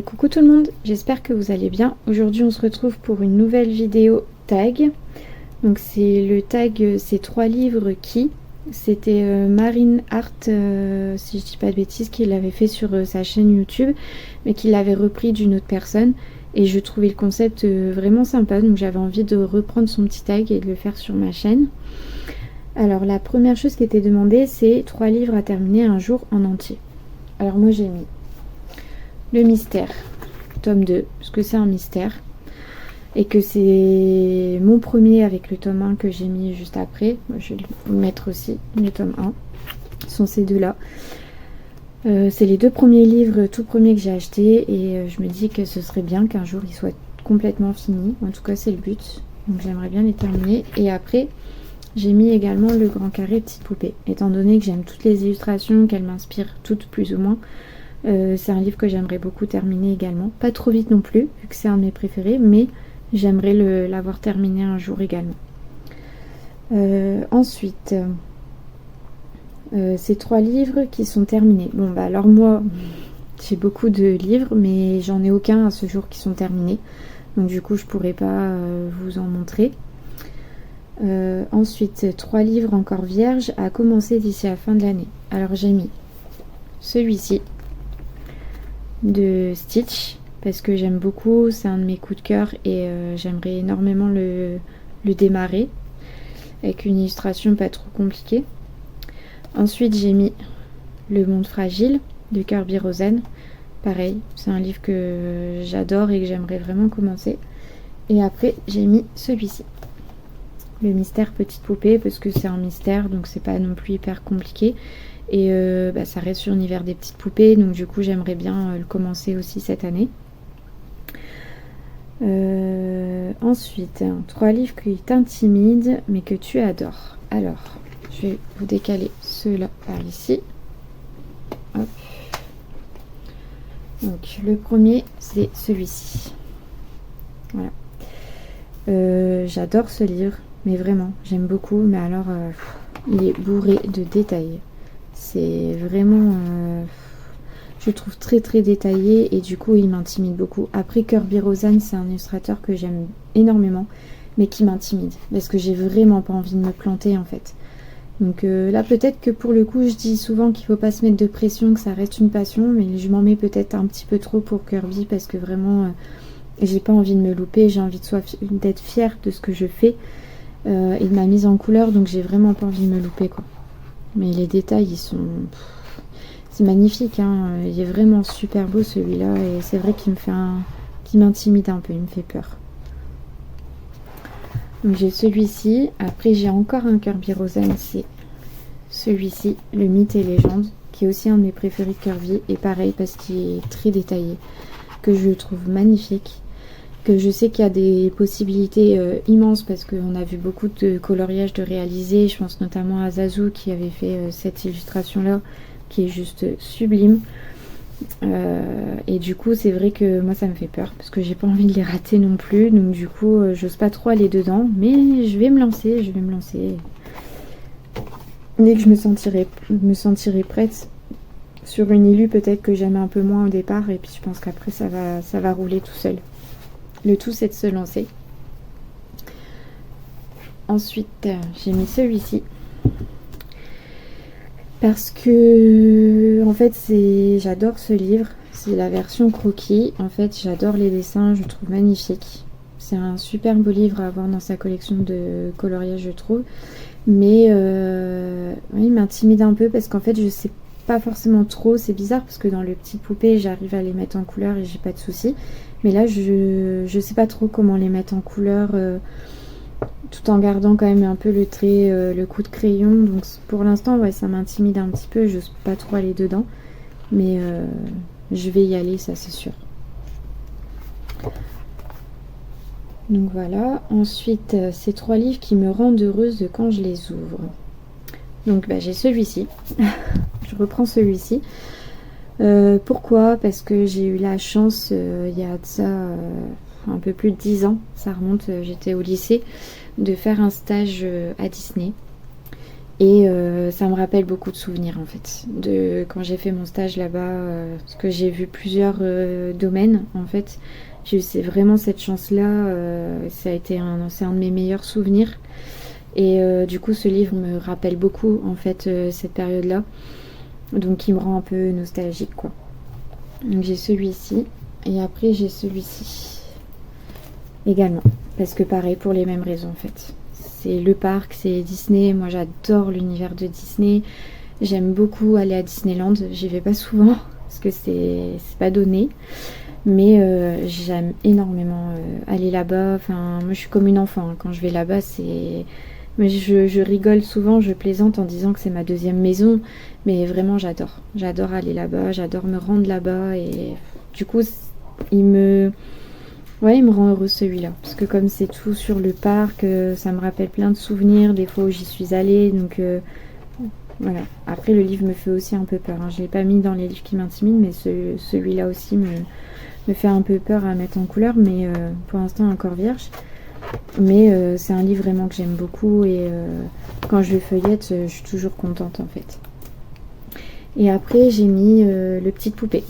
coucou tout le monde, j'espère que vous allez bien. Aujourd'hui on se retrouve pour une nouvelle vidéo tag. Donc c'est le tag ces 3 livres qui... C'était Marine Hart, si je dis pas de bêtises, qui l'avait fait sur sa chaîne YouTube, mais qui l'avait repris d'une autre personne. Et je trouvais le concept vraiment sympa, donc j'avais envie de reprendre son petit tag et de le faire sur ma chaîne. Alors la première chose qui était demandée, c'est 3 livres à terminer un jour en entier. Alors moi j'ai mis Le Mystère, tome 2, parce que c'est un mystère. Et que c'est mon premier avec le tome 1 que j'ai mis juste après. Je vais vous mettre aussi le tome 1. Ce sont ces deux-là. C'est les 2 premiers livres, tout premiers que j'ai achetés. Et je me dis que ce serait bien qu'un jour ils soient complètement finis. En tout cas, c'est le but. Donc j'aimerais bien les terminer. Et après, j'ai mis également Le Grand Carré Petite Poupée. Étant donné que j'aime toutes les illustrations, qu'elles m'inspirent toutes plus ou moins. C'est un livre que j'aimerais beaucoup terminer également. Pas trop vite non plus, vu que c'est un de mes préférés. Mais... j'aimerais l'avoir terminé un jour également. Ensuite, ces 3 livres qui sont terminés. Bon, bah alors moi, j'ai beaucoup de livres, mais j'en ai aucun à ce jour qui sont terminés. Donc du coup, je pourrais pas vous en montrer. Ensuite, 3 livres encore vierges à commencer d'ici la fin de l'année. Alors j'ai mis celui-ci de Stitch. Parce que j'aime beaucoup, c'est un de mes coups de cœur et j'aimerais énormément le démarrer avec une illustration pas trop compliquée. Ensuite j'ai mis Le Monde Fragile de Kirby Rosen. Pareil, c'est un livre que j'adore et que j'aimerais vraiment commencer. Et après j'ai mis celui-ci, Le Mystère Petite Poupée, parce que c'est un mystère donc c'est pas non plus hyper compliqué. Et ça reste sur l'univers des petites poupées, donc du coup j'aimerais bien le commencer aussi cette année. Ensuite, 3 livres qui t'intimident mais que tu adores. Alors, je vais vous décaler ceux-là par ici. Hop. Donc, le premier, c'est celui-ci. Voilà. J'adore ce livre, mais vraiment, j'aime beaucoup. Mais alors, il est bourré de détails. C'est vraiment... je le trouve très très détaillé et du coup il m'intimide beaucoup. Après, Kirby Rosen, c'est un illustrateur que j'aime énormément mais qui m'intimide parce que j'ai vraiment pas envie de me planter en fait. Donc là peut-être que pour le coup je dis souvent qu'il faut pas se mettre de pression, que ça reste une passion, mais je m'en mets peut-être un petit peu trop pour Kirby parce que vraiment j'ai pas envie de me louper, j'ai envie d'être fière de ce que je fais et de ma mise en couleur, donc j'ai vraiment pas envie de me louper quoi. Mais les détails ils sont... c'est magnifique, hein. Il est vraiment super beau celui-là et c'est vrai qu'il m'intimide un peu, il me fait peur. Donc j'ai celui-ci, après j'ai encore un Kirby Rosen, c'est celui-ci, Le Mythe et Légende, qui est aussi un de mes préférés de Kirby, et pareil parce qu'il est très détaillé, que je trouve magnifique, que je sais qu'il y a des possibilités immenses parce qu'on a vu beaucoup de coloriages de réalisés, je pense notamment à Zazu qui avait fait cette illustration-là, qui est juste sublime. Et du coup c'est vrai que moi ça me fait peur parce que j'ai pas envie de les rater non plus, donc du coup j'ose pas trop aller dedans, mais je vais me lancer dès que je me sentirai prête sur une illu peut-être que j'aime un peu moins au départ, et puis je pense qu'après ça va rouler tout seul. Le tout c'est de se lancer. Ensuite j'ai mis celui-ci parce que en fait j'adore ce livre, c'est la version croquis. En fait j'adore les dessins, je le trouve magnifique, c'est un super beau livre à avoir dans sa collection de coloriage je trouve, mais oui, il m'intimide un peu parce qu'en fait je sais pas forcément trop, c'est bizarre parce que dans le petit poupée j'arrive à les mettre en couleur et j'ai pas de soucis, mais là je sais pas trop comment les mettre en couleur tout en gardant quand même un peu le trait, le coup de crayon. Donc pour l'instant ouais, ça m'intimide un petit peu, j'ose pas trop aller dedans, mais je vais y aller, ça c'est sûr. Donc voilà. Ensuite ces 3 livres qui me rendent heureuse quand je les ouvre. Donc j'ai celui-ci. Je reprends celui-ci. Pourquoi? Parce que j'ai eu la chance il y a de ça un peu plus de 10 ans, ça remonte, j'étais au lycée, de faire un stage à Disney. Et ça me rappelle beaucoup de souvenirs en fait, de quand j'ai fait mon stage là-bas, parce que j'ai vu plusieurs domaines en fait. J'ai eu vraiment cette chance-là, c'est un de mes meilleurs souvenirs. Et du coup ce livre me rappelle beaucoup en fait cette période-là, donc il me rend un peu nostalgique quoi. Donc j'ai celui-ci, et après j'ai celui-ci également, parce que pareil pour les mêmes raisons en fait. C'est le parc, c'est Disney, moi j'adore l'univers de Disney, j'aime beaucoup aller à Disneyland, j'y vais pas souvent parce que c'est pas donné, mais j'aime énormément aller là-bas. Enfin moi je suis comme une enfant hein. Quand je vais là-bas mais je rigole souvent, je plaisante en disant que c'est ma deuxième maison, mais vraiment j'adore aller là-bas, j'adore me rendre là-bas, et du coup ouais, il me rend heureuse celui-là, parce que comme c'est tout sur le parc, ça me rappelle plein de souvenirs, des fois où j'y suis allée, donc voilà. Après le livre me fait aussi un peu peur, hein. Je l'ai pas mis dans les livres qui m'intimident, mais celui-là aussi me fait un peu peur à mettre en couleur, mais pour l'instant encore vierge. Mais c'est un livre vraiment que j'aime beaucoup, et quand je le feuillette, je suis toujours contente en fait. Et après j'ai mis le Petite Poupée,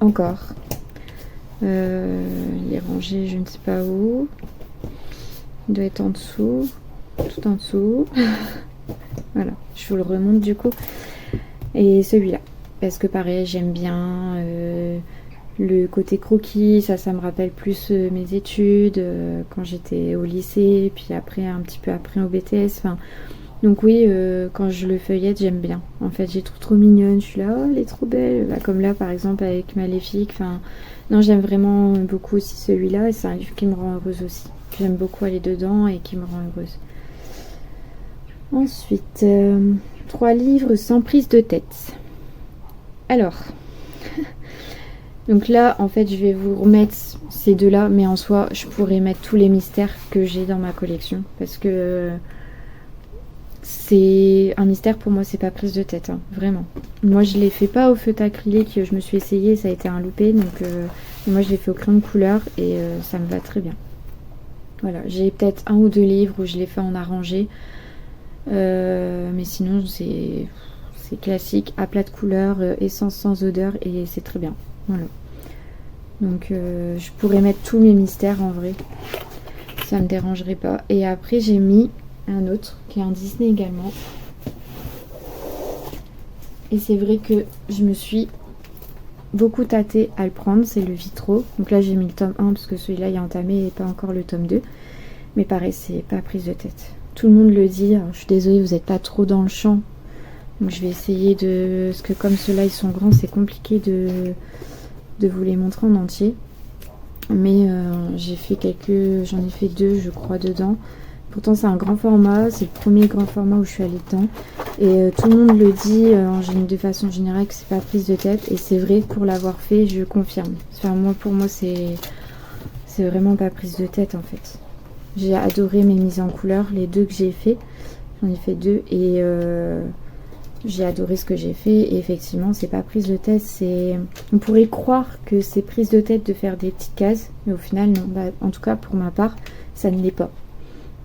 encore. Il est rangé je ne sais pas où. Il doit être en dessous, tout en dessous. Voilà, je vous le remonte du coup. Et celui-là, parce que pareil, j'aime bien le côté croquis, ça me rappelle plus mes études, quand j'étais au lycée, puis après, un petit peu après au BTS. Enfin, donc oui, quand je le feuillette, j'aime bien. En fait, j'ai trouve trop mignonne, je suis là, oh, elle est trop belle. Bah, comme là, par exemple, avec Maléfique. Enfin, non, j'aime vraiment beaucoup aussi celui-là, et c'est un livre qui me rend heureuse aussi. J'aime beaucoup aller dedans et qui me rend heureuse. Ensuite, 3 livres sans prise de tête. Alors, donc là, en fait, je vais vous remettre ces deux-là, mais en soi, je pourrais mettre tous les mystères que j'ai dans ma collection, parce que c'est un mystère pour moi, c'est pas prise de tête, hein, vraiment. Moi, je l'ai fait pas au feutre acrylique, je me suis essayée, ça a été un loupé, donc moi, je l'ai fait au crayon de couleur, et ça me va très bien. Voilà, j'ai peut-être 1 ou 2 livres où je l'ai fait en arrangé, mais sinon, c'est classique, à plat de couleur, essence sans odeur, et c'est très bien. Voilà. Donc je pourrais mettre tous mes mystères en vrai, ça me dérangerait pas. Et après j'ai mis un autre qui est un Disney également, et c'est vrai que je me suis beaucoup tâtée à le prendre, c'est le Vitro. Donc là j'ai mis le tome 1 parce que celui-là est entamé et pas encore le tome 2, mais pareil, c'est pas prise de tête, tout le monde le dit. Alors, je suis désolée, vous n'êtes pas trop dans le champ, donc je vais essayer de, parce que comme ceux-là ils sont grands, c'est compliqué de vous les montrer en entier, mais j'en ai fait 2 je crois dedans. Pourtant c'est un grand format, c'est le premier grand format où je suis allée dedans, et tout le monde le dit de façon générale que c'est pas prise de tête, et c'est vrai, pour l'avoir fait je confirme. Enfin, pour moi c'est vraiment pas prise de tête en fait. J'ai adoré mes mises en couleur, les 2 que j'ai fait, j'en ai fait 2, et j'ai adoré ce que j'ai fait, et effectivement c'est pas prise de tête. On pourrait croire que c'est prise de tête de faire des petites cases, mais au final non. Bah, en tout cas pour ma part ça ne l'est pas,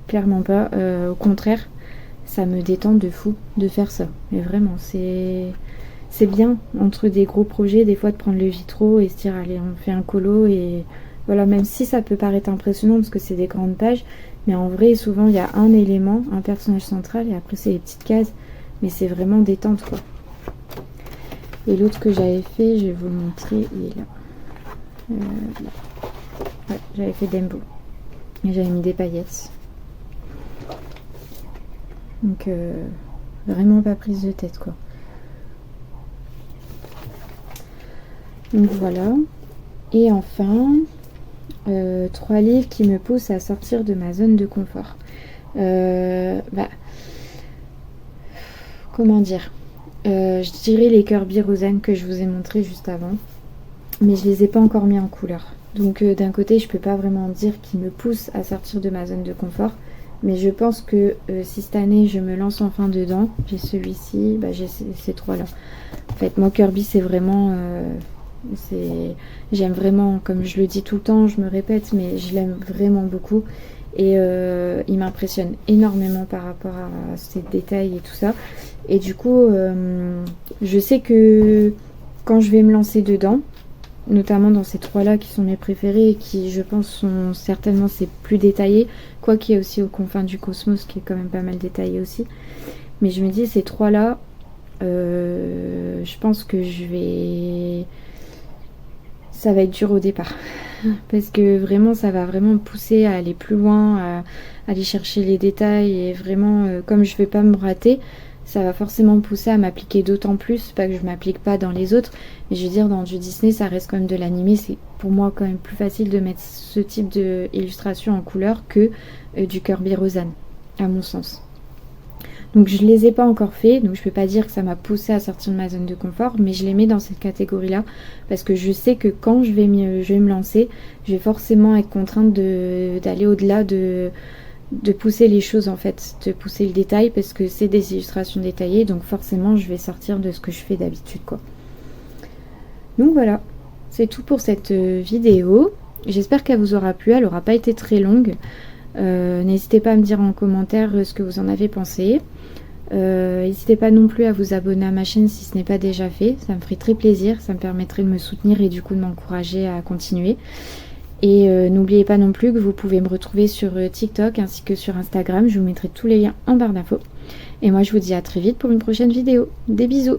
clairement pas. Au contraire, ça me détend de fou de faire ça, mais vraiment c'est bien entre des gros projets des fois de prendre le Vitro et se dire allez on fait un colo, et voilà, même si ça peut paraître impressionnant parce que c'est des grandes pages, mais en vrai souvent il y a un élément, un personnage central, et après c'est les petites cases, mais c'est vraiment détente quoi. Et l'autre que j'avais fait, je vais vous le montrer, il est là. Ouais, j'avais fait Dembo et j'avais mis des paillettes, donc vraiment pas prise de tête quoi. Donc voilà. Et enfin 3 livres qui me poussent à sortir de ma zone de confort. Comment dire, je dirais les Kirby Rosen que je vous ai montré juste avant, mais je les ai pas encore mis en couleur, donc d'un côté je peux pas vraiment dire qu'ils me poussent à sortir de ma zone de confort, mais je pense que si cette année je me lance enfin dedans, j'ai celui-ci, j'ai ces 3 là. En fait moi Kirby c'est vraiment j'aime vraiment, comme je le dis tout le temps, je me répète, mais je l'aime vraiment beaucoup, Et il m'impressionne énormément par rapport à ces détails et tout ça. Et du coup, je sais que quand je vais me lancer dedans, notamment dans ces trois-là qui sont mes préférés et qui, je pense, sont certainement ces plus détaillés, quoi qu'il y ait aussi Aux confins du cosmos qui est quand même pas mal détaillé aussi. Mais je me dis, ces trois-là, je pense que ça va être dur au départ. Parce que vraiment, ça va vraiment me pousser à aller plus loin, à aller chercher les détails. Et vraiment, comme je ne vais pas me rater, ça va forcément me pousser à m'appliquer d'autant plus. Pas que je ne m'applique pas dans les autres. Mais je veux dire, dans du Disney, ça reste quand même de l'animé. C'est pour moi quand même plus facile de mettre ce type d'illustration en couleur que du Kirby Roseanne, à mon sens. Donc je les ai pas encore fait, donc je peux pas dire que ça m'a poussé à sortir de ma zone de confort, mais je les mets dans cette catégorie là parce que je sais que quand je vais me lancer, je vais forcément être contrainte d'aller au-delà, de pousser les choses en fait, de pousser le détail parce que c'est des illustrations détaillées, donc forcément je vais sortir de ce que je fais d'habitude quoi. Donc voilà, c'est tout pour cette vidéo. J'espère qu'elle vous aura plu, elle aura pas été très longue. N'hésitez pas à me dire en commentaire ce que vous en avez pensé. N'hésitez pas non plus à vous abonner à ma chaîne si ce n'est pas déjà fait, ça me ferait très plaisir, ça me permettrait de me soutenir et du coup de m'encourager à continuer. Et n'oubliez pas non plus que vous pouvez me retrouver sur TikTok ainsi que sur Instagram, je vous mettrai tous les liens en barre d'infos. Et moi je vous dis à très vite pour une prochaine vidéo. Des bisous!